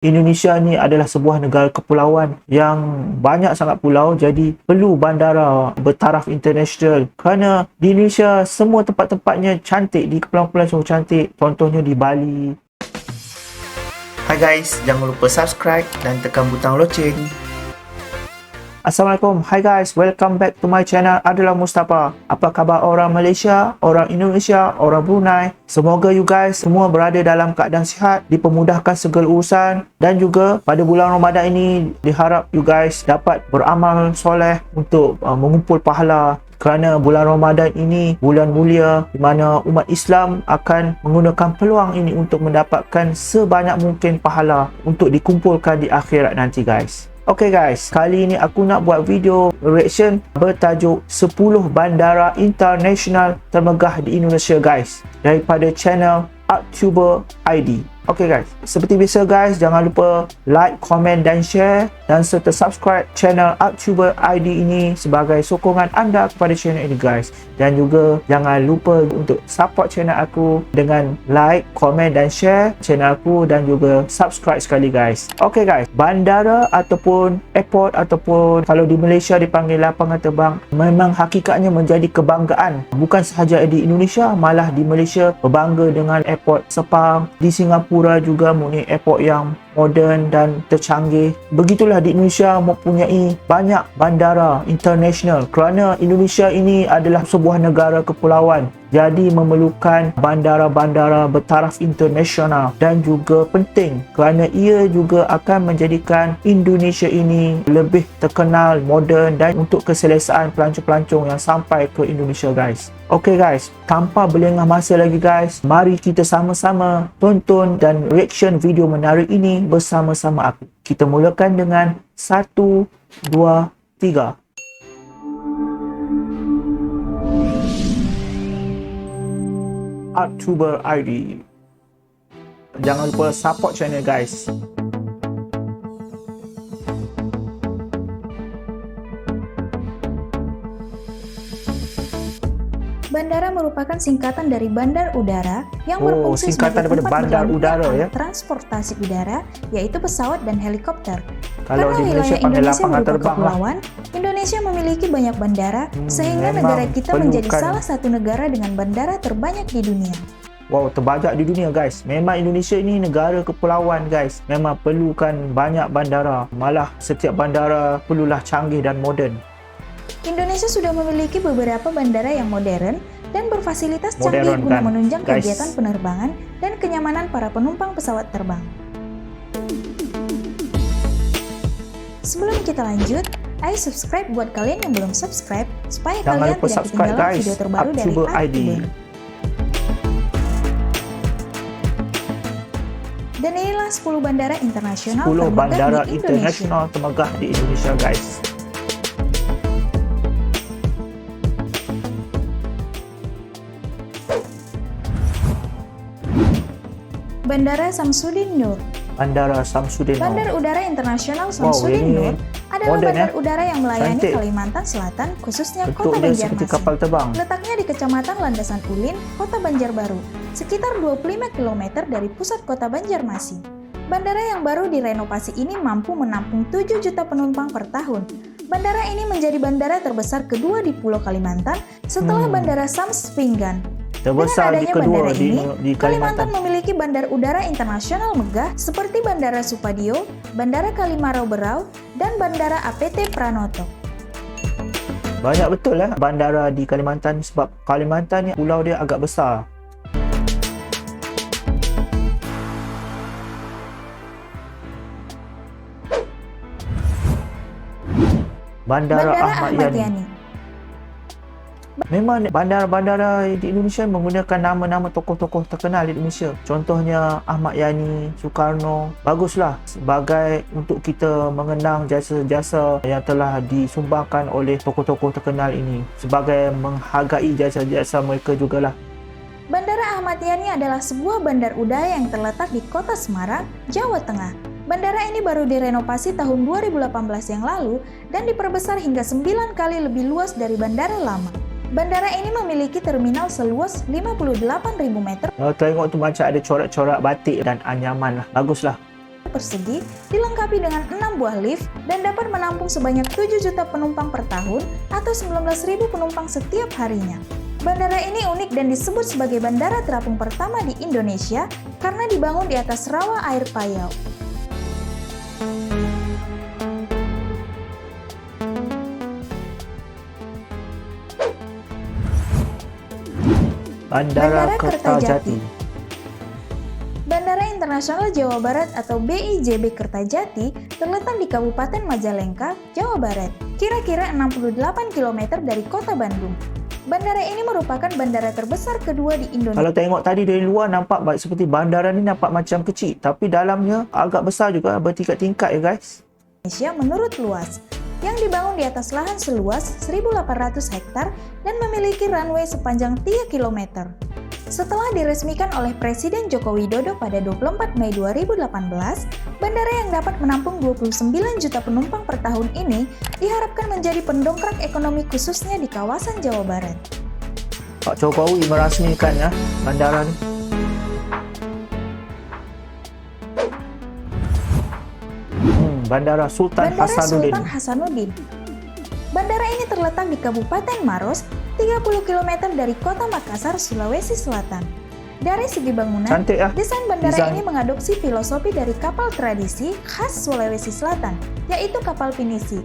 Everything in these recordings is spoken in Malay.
Indonesia ni adalah sebuah negara kepulauan yang banyak sangat pulau, jadi perlu bandara bertaraf international kerana di Indonesia semua tempat-tempatnya cantik, di kepulauan-kepulauan semua cantik, contohnya di Bali. Hai guys, jangan lupa subscribe dan tekan butang loceng. Assalamualaikum, hi guys, welcome back to my channel Adalah Mustafa. Apa khabar orang Malaysia, orang Indonesia, orang Brunei? Semoga you guys semua berada dalam keadaan sihat, dipermudahkan segala urusan, dan juga pada bulan Ramadan ini diharap you guys dapat beramal soleh untuk mengumpul pahala. Kerana bulan Ramadan ini bulan mulia di mana umat Islam akan menggunakan peluang ini untuk mendapatkan sebanyak mungkin pahala untuk dikumpulkan di akhirat nanti guys. Okay guys, kali ini aku nak buat video reaction bertajuk 10 bandara international termegah di Indonesia guys, daripada channel ArtTuber ID. Okay guys, seperti biasa guys, jangan lupa like, komen dan share, dan serta subscribe channel ArtTuber ID ini sebagai sokongan anda kepada channel ini guys. Dan juga jangan lupa untuk support channel aku dengan like, komen dan share channel aku, dan juga subscribe sekali guys. Okay guys, bandara ataupun airport ataupun kalau di Malaysia dipanggil lapangan terbang memang hakikatnya menjadi kebanggaan bukan sahaja di Indonesia, malah di Malaysia berbangga dengan airport Sepang. Di Singapura juga mempunyai airport yang moden dan tercanggih. Begitulah di Indonesia mempunyai banyak bandara international kerana Indonesia ini adalah sebuah negara kepulauan, jadi memerlukan bandara-bandara bertaraf international, dan juga penting kerana ia juga akan menjadikan Indonesia ini lebih terkenal, moden, dan untuk keselesaan pelancong-pelancong yang sampai ke Indonesia guys. Okay guys, tanpa berlengah masa lagi guys, mari kita sama-sama tonton dan reaction video menarik ini bersama-sama aku. Kita mulakan dengan 1, 2, 3. ArtTuber ID. Jangan lupa support channel guys. Bandara merupakan singkatan dari bandar udara yang berfungsi singkatan sebagai daripada tempat bandar udara berlabuhnya ya. transportasi udara, yaitu pesawat dan helikopter. Kalau Karena di Malaysia wilayah panggil Indonesia lapangan berupa terbang lah. kepulauan, Indonesia memiliki banyak bandara, sehingga memang negara kita menjadi perlukan. salah satu negara dengan bandara terbanyak di dunia. Wow, terbajak di dunia guys. Memang Indonesia ini negara kepulauan guys. Memang perlukan banyak bandara. Malah setiap bandara perlulah canggih dan moden. Indonesia sudah memiliki beberapa bandara yang modern dan berfasilitas canggih Modern, guna kan, menunjang guys? kegiatan penerbangan dan kenyamanan para penumpang pesawat terbang. Sebelum kita lanjut, ayo subscribe buat kalian yang belum subscribe supaya Jangan kalian lupa tidak subscribe ketinggalan guys, video terbaru dari ArtTuber ID. ArtTuber. Dan inilah 10 bandara internasional 10 termegah bandara di Indonesia. internasional termegah di Indonesia guys. Bandara Samsudin Nur. Bandara Samsudin Nur. Bandar Udara Internasional Samsudin ini Nur adalah modern, bandar udara yang melayani Cantik. Kalimantan Selatan, khususnya Bentuk Kota dia seperti Banjarmasin. kapal terbang. Letaknya di Kecamatan Landasan Ulin, Kota Banjarbaru, sekitar 25 km dari pusat Kota Banjarmasin. Bandara yang baru direnovasi ini mampu menampung 7 juta penumpang per tahun. Bandara ini menjadi bandara terbesar kedua di Pulau Kalimantan setelah Bandara Sams Pinggan. Terbesar di Dengan adanya kedua bandara di ini, Kalimantan. memiliki bandar udara internasional megah seperti Bandara Supadio, Bandara Kalimarau Berau, dan Bandara APT Pranoto. Banyak betul lah bandara di Kalimantan sebab Kalimantan ni pulau dia agak besar. Bandara Ahmad Yani. Memang bandara-bandara di Indonesia menggunakan nama-nama tokoh-tokoh terkenal di Indonesia. Contohnya Ahmad Yani, Soekarno. Baguslah sebagai untuk kita mengenang jasa-jasa yang telah disumbangkan oleh tokoh-tokoh terkenal ini. Sebagai menghargai jasa-jasa mereka jugalah. Bandara Ahmad Yani adalah sebuah bandar udara yang terletak di Kota Semarang, Jawa Tengah. Bandara ini baru direnovasi tahun 2018 yang lalu dan diperbesar hingga 9 kali lebih luas dari bandara lama. Bandara ini memiliki terminal seluas 58.000 meter. Tengok tu macam ada corak-corak batik dan anyaman lah. Baguslah. persegi, dilengkapi dengan 6 buah lift dan dapat menampung sebanyak 7 juta penumpang per tahun atau 19.000 penumpang setiap harinya. Bandara ini unik dan disebut sebagai bandara terapung pertama di Indonesia karena dibangun di atas rawa air Payau. Bandara Kertajati. Bandara Internasional Jawa Barat atau BIJB Kertajati terletak di Kabupaten Majalengka, Jawa Barat, kira-kira 68 km dari kota Bandung. Bandara ini merupakan bandara terbesar kedua di Indonesia. Kalau tengok tadi dari luar nampak seperti bandara ni nampak macam kecil, tapi dalamnya agak besar juga, bertingkat-tingkat ya guys. Indonesia menurut luas, yang dibangun di atas lahan seluas 1.800 hektar dan memiliki runway sepanjang 3 km. Setelah diresmikan oleh Presiden Joko Widodo pada 24 Mei 2018, bandara yang dapat menampung 29 juta penumpang per tahun ini diharapkan menjadi pendongkrak ekonomi khususnya di kawasan Jawa Barat. Pak Jokowi merasmikan ya bandara ni. Bandara Sultan Hasanuddin. Bandara ini terletak di Kabupaten Maros, 30 km dari kota Makassar, Sulawesi Selatan. Dari segi bangunan, cantik ya. Desain bandara ini mengadopsi filosofi dari kapal tradisi khas Sulawesi Selatan, yaitu kapal pinisi.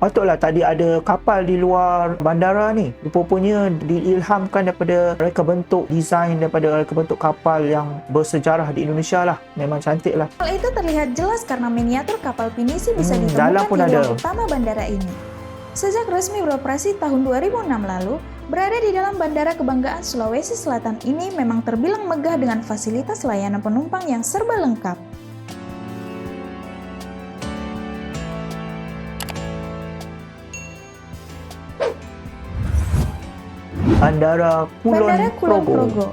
Patutlah tadi ada kapal di luar bandara ni. Rupanya diilhamkan daripada reka bentuk desain daripada reka bentuk kapal yang bersejarah di Indonesia lah. Memang cantik lah. Hal itu terlihat jelas karena miniatur kapal pinisi bisa ditemukan di ruang utama bandara ini. Sejak resmi beroperasi tahun 2006 lalu, berada di dalam Bandara Kebanggaan Sulawesi Selatan ini memang terbilang megah dengan fasilitas layanan penumpang yang serba lengkap. Bandara Kulon Progo.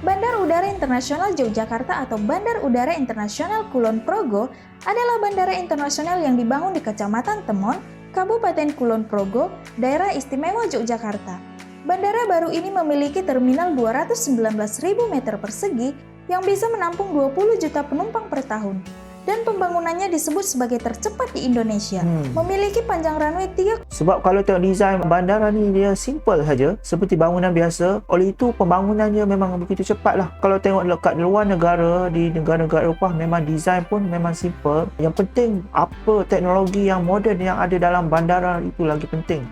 Bandar Udara Internasional Yogyakarta atau Bandar Udara Internasional Kulon Progo adalah bandara internasional yang dibangun di Kecamatan Temon, Kabupaten Kulon Progo, Daerah Istimewa Yogyakarta. Bandara baru ini memiliki terminal 219.000 meter persegi yang bisa menampung 20 juta penumpang per tahun. Dan pembangunannya disebut sebagai tercepat di Indonesia, memiliki panjang runway 3. Sebab kalau tengok desain bandara ni dia simple saja, seperti bangunan biasa. Oleh itu pembangunannya memang begitu cepat lah. Kalau tengok dekat luar negara, di negara-negara Eropah, memang desain pun memang simple. Yang penting apa teknologi yang moden yang ada dalam bandara itu lagi penting.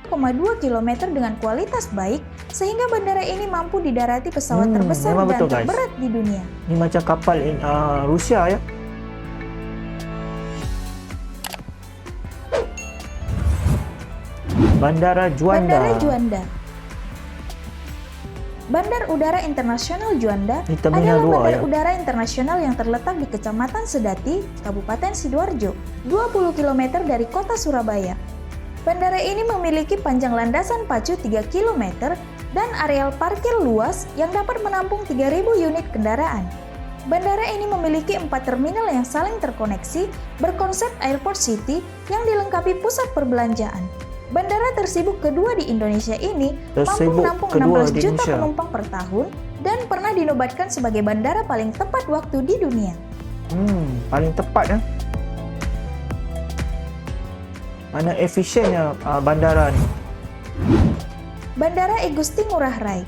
2 km dengan kualitas baik, sehingga bandara ini mampu didarati pesawat terbesar dan terberat di dunia. Ini macam kapal Rusia ya. Bandara Juanda. Bandar Udara Internasional Juanda adalah bandar udara internasional yang terletak di Kecamatan Sedati, Kabupaten Sidoarjo, 20 km dari kota Surabaya. Bandara ini memiliki panjang landasan pacu 3 km dan areal parkir luas yang dapat menampung 3.000 unit kendaraan. Bandara ini memiliki 4 terminal yang saling terkoneksi, berkonsep Airport City yang dilengkapi pusat perbelanjaan. Bandara tersibuk kedua di Indonesia ini mampu menampung 16 juta penumpang per tahun dan pernah dinobatkan sebagai bandara paling tepat waktu di dunia. Paling tepat ya. Mana efisiennya bandara ni? Bandara Igusti Ngurah Rai.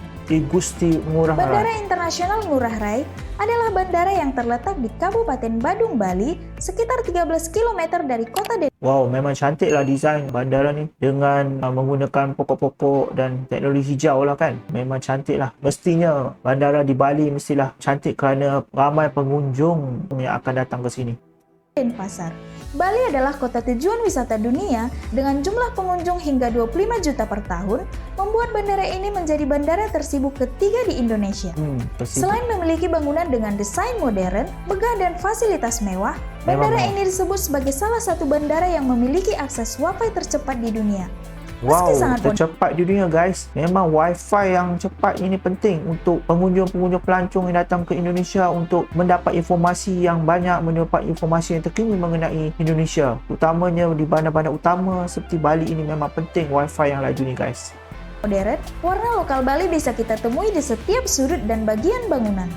Bandara Internasional Ngurah Rai adalah bandara yang terletak di Kabupaten Badung, Bali, sekitar 13 km dari kota Denpasar. Wow, memang cantiklah desain bandara ni dengan menggunakan pokok-pokok dan teknologi hijau lah kan. Memang cantiklah. Mestinya bandara di Bali mestilah cantik kerana ramai pengunjung yang akan datang ke sini. Denpasar. Bali adalah kota tujuan wisata dunia dengan jumlah pengunjung hingga 25 juta per tahun, membuat bandara ini menjadi bandara tersibuk ketiga di Indonesia. Selain memiliki bangunan dengan desain modern, megah dan fasilitas mewah, bandara ini disebut sebagai salah satu bandara yang memiliki akses Wi-Fi tercepat di dunia. Wow, tercepat di dunia guys. Memang Wi-Fi yang cepat ini penting untuk pengunjung-pengunjung pelancong yang datang ke Indonesia untuk mendapat informasi yang banyak, mendapat informasi yang terkini mengenai Indonesia. Utamanya di bandar-bandar utama seperti Bali ini memang penting Wi-Fi yang laju ni guys. Modern, warna lokal Bali bisa kita temui di setiap sudut dan bagian bangunan.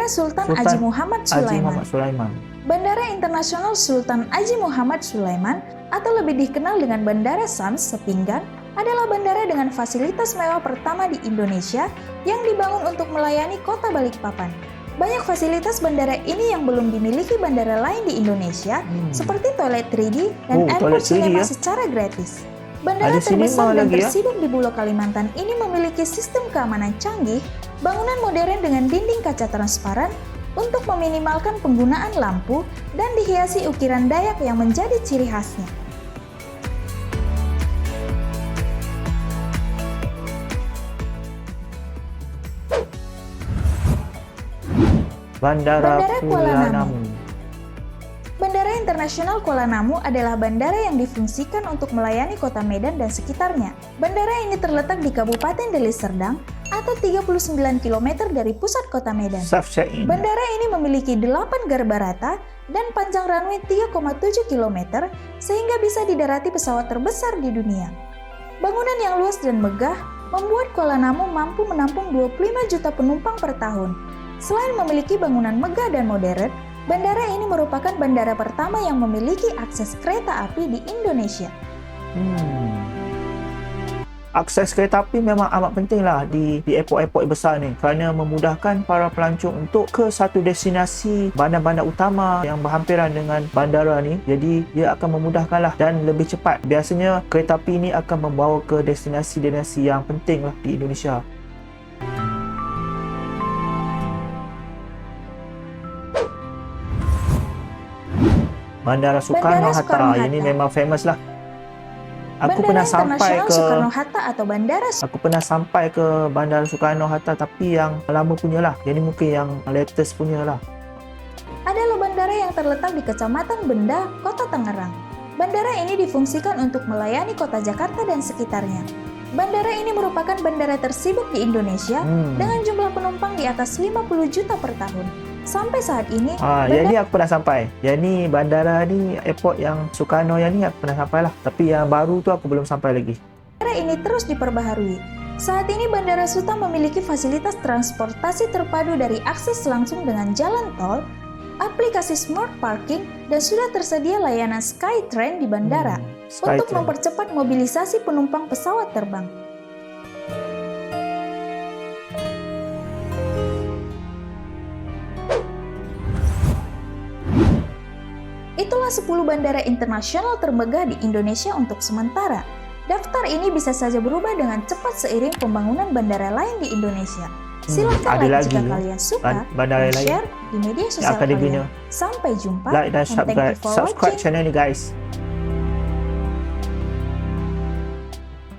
Sultan Haji Muhammad Haji Sulaiman. Muhammad Sulaiman. Bandara Internasional Sultan Haji Muhammad Sulaiman atau lebih dikenal dengan Bandara Syams Sepinggan adalah bandara dengan fasilitas mewah pertama di Indonesia yang dibangun untuk melayani kota Balikpapan. Banyak fasilitas bandara ini yang belum dimiliki bandara lain di Indonesia, seperti toilet 3D dan airport cinema secara gratis. Bandara terbesar dan tersibuk di Pulau Kalimantan ini memiliki sistem keamanan canggih, bangunan modern dengan dinding kaca transparan untuk meminimalkan penggunaan lampu dan dihiasi ukiran Dayak yang menjadi ciri khasnya. Bandara Kuala Namu. Bandara Internasional Kuala Namu adalah bandara yang difungsikan untuk melayani kota Medan dan sekitarnya. Bandara ini terletak di Kabupaten Deli Serdang atau 39 km dari pusat kota Medan. Bandara ini memiliki 8 garba rata dan panjang runway 3,7 km sehingga bisa didarati pesawat terbesar di dunia. Bangunan yang luas dan megah membuat Kuala Namu mampu menampung 25 juta penumpang per tahun. Selain memiliki bangunan megah dan modern, bandara ini merupakan bandara pertama yang memiliki akses kereta api di Indonesia. Akses kereta api memang amat penting lah di airport-airport besar ni kerana memudahkan para pelancong untuk ke satu destinasi bandar-bandar utama yang berhampiran dengan bandara ni. Jadi dia akan memudahkan lah dan lebih cepat. Biasanya kereta api ni akan membawa ke destinasi-destinasi yang penting lah di Indonesia. Bandara Soekarno-Hatta ini memang famous lah. Aku pernah sampai ke Soekarno-Hatta atau Bandara Aku pernah sampai ke Bandara Soekarno-Hatta tapi yang lama punya lah. Jadi mungkin yang latest punya lah. Adalah bandara yang terletak di Kecamatan Benda, Kota Tangerang. Bandara ini difungsikan untuk melayani kota Jakarta dan sekitarnya. Bandara ini merupakan bandara tersibuk di Indonesia dengan jumlah penumpang di atas 50 juta per tahun. Sampai saat ini, yang ni aku pernah sampai. Yang ni bandara ni, airport yang Soekarno yang ni aku pernah sampai lah. Tapi yang baru tu aku belum sampai lagi. Bandara ini terus diperbaharui. Saat ini Bandara Suta memiliki fasilitas transportasi terpadu dari akses langsung dengan jalan tol, aplikasi smart parking, dan sudah tersedia layanan Skytrain di bandara untuk mempercepat mobilisasi penumpang pesawat terbang. Itulah 10 bandara internasional termegah di Indonesia untuk sementara. Daftar ini bisa saja berubah dengan cepat seiring pembangunan bandara lain di Indonesia. Silakan like jika kalian suka dan share di media sosial kalian. Sampai jumpa like dan subscribe channel ni guys.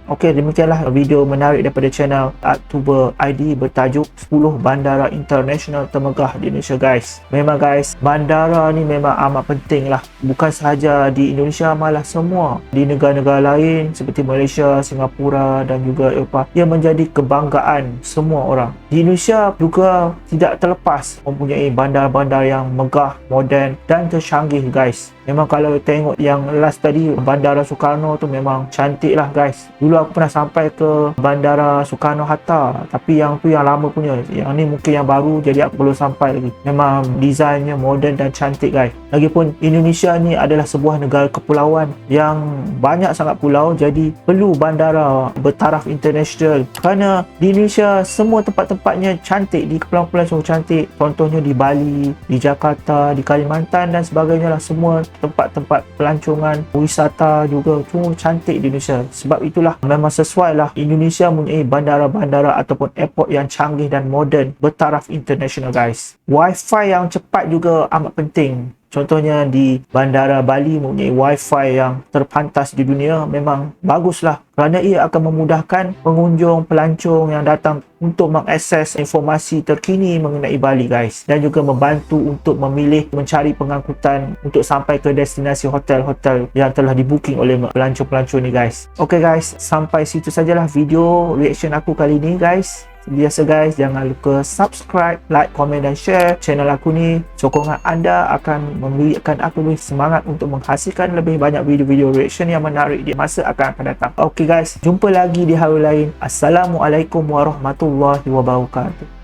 Okey, demikianlah video menarik daripada channel Artuber ID bertajuk 10 bandara internasional termegah di Indonesia guys. Memang guys, bandara ni memang amat penting lah. Bukan sahaja di Indonesia, malah semua di negara-negara lain seperti Malaysia, Singapura dan juga Eropah. Ia menjadi kebanggaan semua orang. Di Indonesia juga tidak terlepas mempunyai bandar-bandar yang megah, moden dan tercanggih guys. Memang kalau tengok yang last tadi, Bandara Soekarno tu memang cantik lah guys. Dulu aku pernah sampai ke Bandara Soekarno-Hatta, tapi yang tu yang lama punya. Yang ni mungkin yang baru, jadi aku belum sampai lagi. Memang desainnya moden dan cantik guys. Lagipun Indonesia ni adalah sebuah negara kepulauan yang banyak sangat pulau, jadi perlu bandara bertaraf international. Kerana di Indonesia semua tempat-tempatnya cantik, di kepulauan-kepulauan semua cantik. Contohnya di Bali, di Jakarta, di Kalimantan dan sebagainya lah. Semua tempat-tempat pelancongan, wisata juga semua cantik di Indonesia. Sebab itulah memang sesuai lah Indonesia mempunyai bandara-bandara ataupun airport yang canggih dan moden bertaraf international guys. Wi-Fi yang cepat juga amat penting. Contohnya di Bandara Bali mempunyai Wi-Fi yang terpantas di dunia. Memang baguslah kerana ia akan memudahkan pengunjung, pelancong yang datang untuk mengakses informasi terkini mengenai Bali guys, dan juga membantu untuk memilih mencari pengangkutan untuk sampai ke destinasi hotel-hotel yang telah di-booking oleh pelancong-pelancong ni guys. Okay guys, sampai situ sajalah video reaction aku kali ni guys. Biasa guys, jangan lupa subscribe, like, komen dan share channel aku ni. Sokongan anda akan memberikan aku lebih semangat untuk menghasilkan lebih banyak video-video reaction yang menarik di masa akan datang. Okay guys, jumpa lagi di hari lain. Assalamualaikum warahmatullahi wabarakatuh.